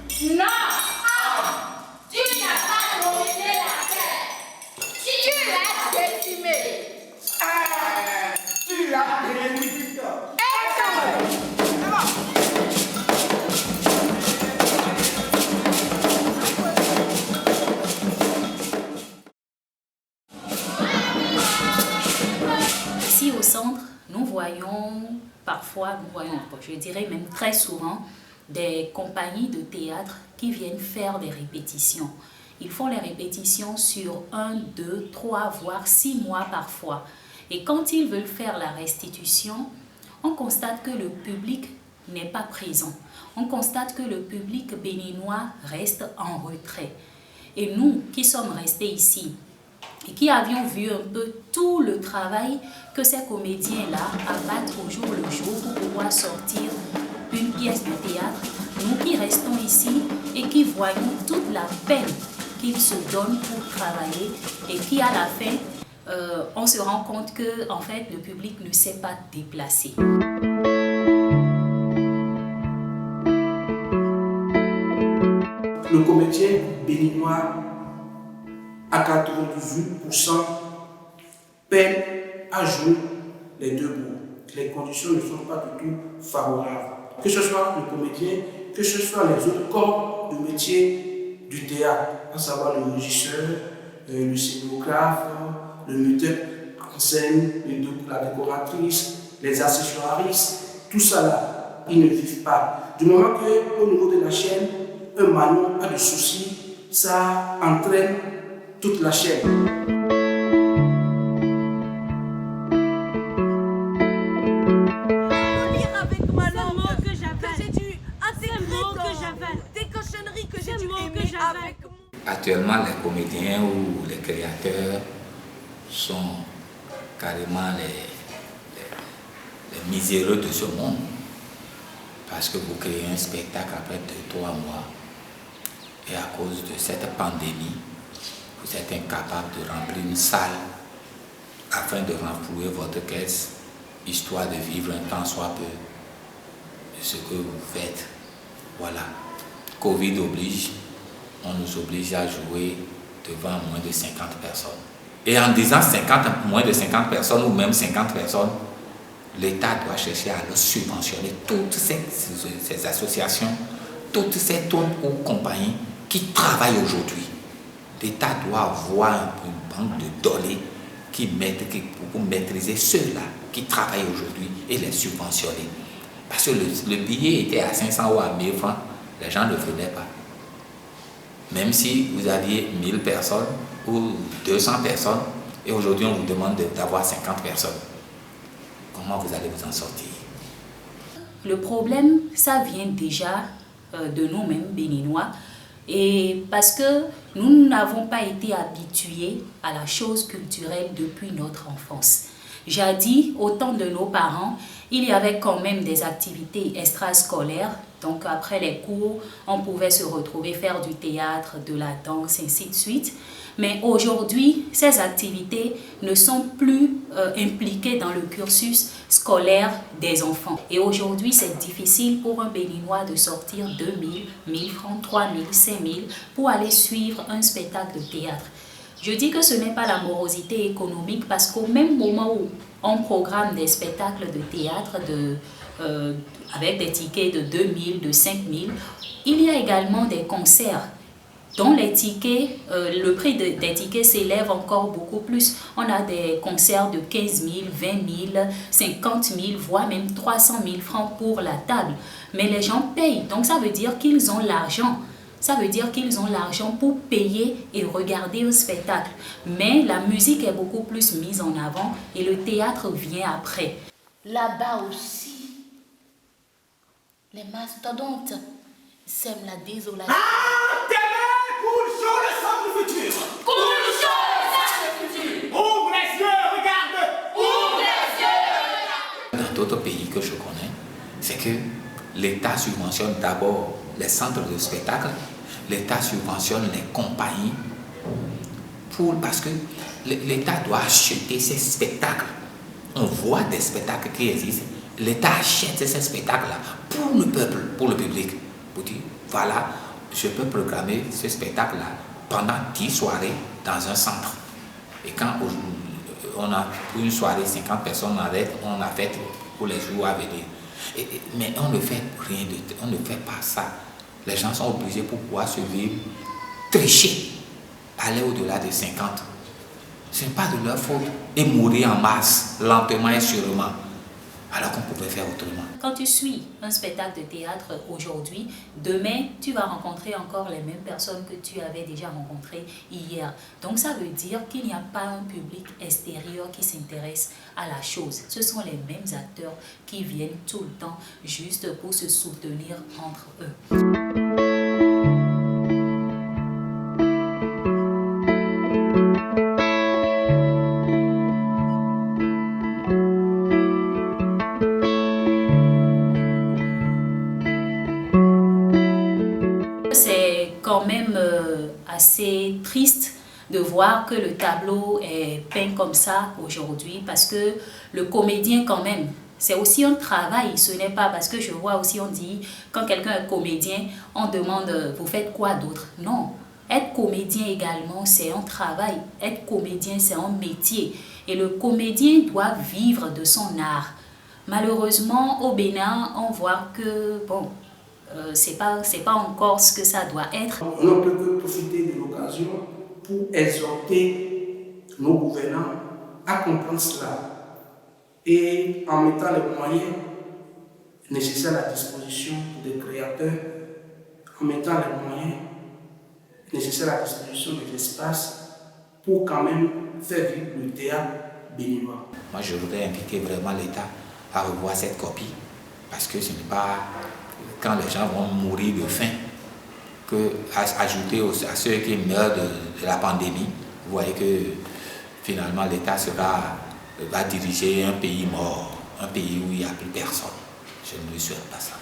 Non. Tu n'as pas dominé la terre. Tu l'as décimée. Tu l'as détruite. Ici au centre, nous voyons parfois, je dirais même très souvent, des compagnies de théâtre qui viennent faire des répétitions. Ils font les répétitions sur 1, 2, 3, voire 6 mois parfois. Et quand ils veulent faire la restitution, on constate que le public n'est pas présent. On constate que le public béninois reste en retrait. Et nous qui sommes restés ici, et qui avions vu un peu tout le travail que ces comédiens-là abattent au jour le jour pour pouvoir sortir une pièce de théâtre, nous qui restons ici et qui voyons toute la peine qu'ils se donnent pour travailler et qui à la fin, on se rend compte que en fait, le public ne s'est pas déplacé. Le comédien béninois à 98% peine à jouer les deux bouts. Les conditions ne sont pas du tout favorables. Que ce soit le comédien, que ce soit les autres corps de métier du théâtre, à savoir le régisseur, le scénographe, le metteur en scène, la décoratrice, les accessoiristes, tout ça là, ils ne vivent pas. Du moment qu'au niveau de la chaîne, un maillon a des soucis, ça entraîne toute la chaîne. Avec ma langue que j'ai dû intégrer des cochonneries que j'ai dû aimer avec moi. Actuellement, les comédiens ou les créateurs sont carrément les miséreux de ce monde. Parce que vous créez un spectacle après 2-3 mois et à cause de cette pandémie, vous êtes incapable de remplir une salle afin de renflouer votre caisse, histoire de vivre un temps soit peu de ce que vous faites. Voilà. Covid oblige, on nous oblige à jouer devant moins de 50 personnes. Et en disant moins de 50 personnes ou même 50 personnes, l'État doit chercher à leur subventionner toutes ces associations, toutes ces tonnes ou compagnies qui travaillent aujourd'hui. L'État doit avoir une banque de données pour maîtriser ceux-là qui travaillent aujourd'hui et les subventionner. Parce que le billet était à 500 ou à 1000 francs, les gens ne venaient pas. Même si vous aviez 1000 personnes ou 200 personnes, et aujourd'hui on vous demande d'avoir 50 personnes. Comment vous allez vous en sortir? Le problème, ça vient déjà de nous-mêmes, Béninois, et parce que nous n'avons pas été habitués à la chose culturelle depuis notre enfance. Jadis, au temps de nos parents, il y avait quand même des activités extrascolaires. Donc après les cours, on pouvait se retrouver, faire du théâtre, de la danse, ainsi de suite. Mais aujourd'hui, ces activités ne sont plus impliquées dans le cursus scolaire des enfants. Et aujourd'hui, c'est difficile pour un Béninois de sortir 2000, 1000 francs, 3000, 5000 pour aller suivre un spectacle de théâtre. Je dis que ce n'est pas la morosité économique parce qu'au même moment où on programme des spectacles de théâtre avec des tickets de 2000, de 5000, il y a également des concerts dont les tickets, le prix des tickets s'élève encore beaucoup plus. On a des concerts de 15 000, 20 000, 50 000, voire même 300 000 francs pour la table. Mais les gens payent, donc ça veut dire qu'ils ont l'argent. Ça veut dire qu'ils ont l'argent pour payer et regarder un spectacle. Mais la musique est beaucoup plus mise en avant et le théâtre vient après. Là-bas aussi, les mastodontes sèment la désolation. Coule sur le sang du futur! Coule sur le sang du futur! Ouvre les yeux, regarde! Ouvre les yeux, regarde! Dans d'autres pays que je connais, c'est que l'État subventionne d'abord les centres de spectacle, l'État subventionne les compagnies, parce que l'État doit acheter ces spectacles. On voit des spectacles qui existent, l'État achète ces spectacles-là pour le peuple, pour le public. Pour dire, voilà, je peux programmer ce spectacle-là pendant 10 soirées dans un centre. Et quand on a une soirée, 50 personnes, on a fait pour les jours à venir. Mais on ne fait rien on ne fait pas ça. Les gens sont obligés pour pouvoir se vivre, tricher, aller au-delà de 50. Ce n'est pas de leur faute. Et mourir en masse, lentement et sûrement, alors qu'on pouvait faire autrement. Quand tu suis un spectacle de théâtre aujourd'hui, demain, tu vas rencontrer encore les mêmes personnes que tu avais déjà rencontrées hier. Donc ça veut dire qu'il n'y a pas un public extérieur qui s'intéresse à la chose. Ce sont les mêmes acteurs qui viennent tout le temps juste pour se soutenir entre eux. C'est quand même assez triste de voir que le tableau est peint comme ça aujourd'hui, parce que le comédien quand même, c'est aussi un travail. Ce n'est pas parce que je vois aussi, on dit, quand quelqu'un est comédien, on demande « vous faites quoi d'autre ?» Non, être comédien également, c'est un travail. Être comédien, c'est un métier. Et le comédien doit vivre de son art. Malheureusement, au Bénin, on voit que, bon, c'est pas encore ce que ça doit être. On ne peut que profiter de l'occasion pour exhorter nos gouvernants à comprendre cela et en mettant les moyens nécessaires à la disposition des créateurs, en mettant les moyens nécessaires à la disposition des espaces pour quand même faire vivre le théâtre béninois. Moi, je voudrais inviter vraiment l'État à revoir cette copie, parce que ce n'est pas quand les gens vont mourir de faim que ajouter à ceux qui meurent de la pandémie. Vous voyez que finalement l'État va diriger un pays mort, un pays où il n'y a plus personne. Je ne lui souhaite pas ça.